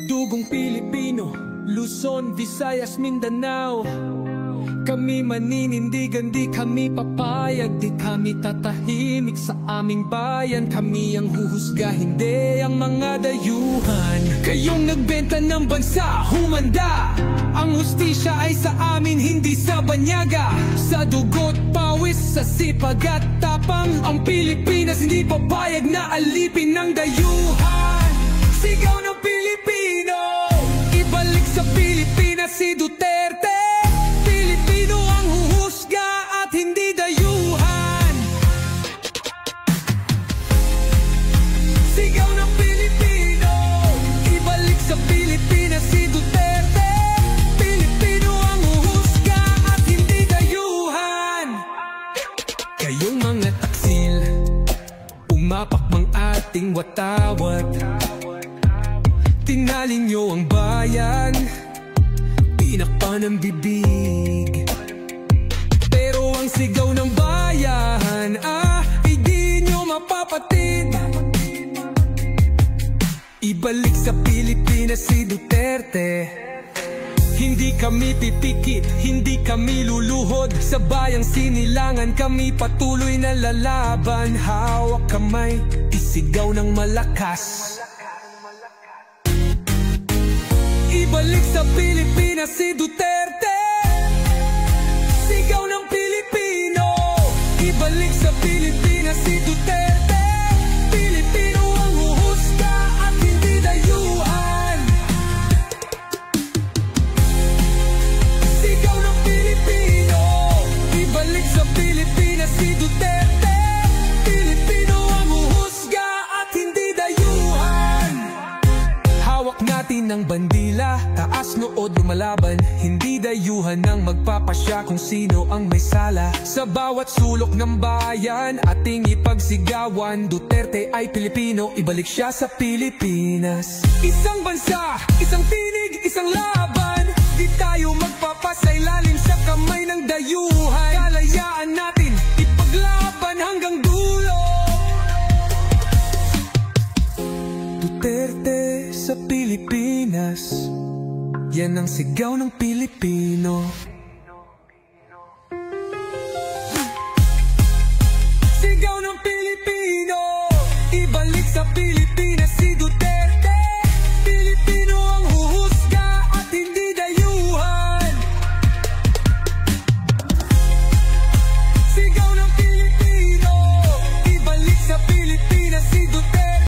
Dugong Pilipino, Luzon, Visayas, Mindanao. Kami maninindigan, di kami papayag, di kami tatahimik sa aming bayan. Kami ang huhusga, hindi ang mga dayuhan. Kayong nagbenta ng bansa, humanda. Ang hustisya ay sa amin, hindi sa banyaga. Sa dugo't pawis, sa sipag at tapang, ang Pilipinas hindi papayag na alipin ng dayuhan. Sigaw ng Pilipino, ibalik sa Pilipinas si Duterte. Pilipino ang huhusga at hindi dayuhan. Sigaw ng Pilipino, ibalik sa Pilipinas si Duterte. Pilipino ang huhusga at hindi dayuhan. Kayong mga taksil, umapak mang ating watawat. Tinalin nyo ang bayan, tinakpan ang bibig. Pero ang sigaw ng bayan, ay di nyo mapapatid. Ibalik sa Pilipinas si Duterte. Hindi kami pipikit, hindi kami luluhod. Sa bayang sinilangan kami patuloy na lalaban. Hawak kamay, isigaw ng malakas. Ibalik sa Pilipinas si Duterte. Sigaw ng Pilipino, ibalik sa Pilipinas si Duterte. Pilipino ang huhusga at hindi dayuhan. Sigaw ng Pilipino, ibalik sa Pilipinas si Duterte. Pilipino ang huhusga at hindi dayuhan. Hawak natin ang bandila, taas nood lumalaban. Hindi dayuhan ang magpapasya kung sino ang may sala. Sa bawat sulok ng bayan, ating ipagsigawan. Duterte ay Pilipino, ibalik siya sa Pilipinas. Isang bansa, isang tinig, isang laban. Di tayo magpapasailalim sa kamay ng dayuhan. Kalayaan natin ipaglaban hanggang dulo. Duterte sa Pilipinas, yan ang sigaw ng Pilipino. Sigaw ng Pilipino, ibalik sa Pilipinas si Duterte.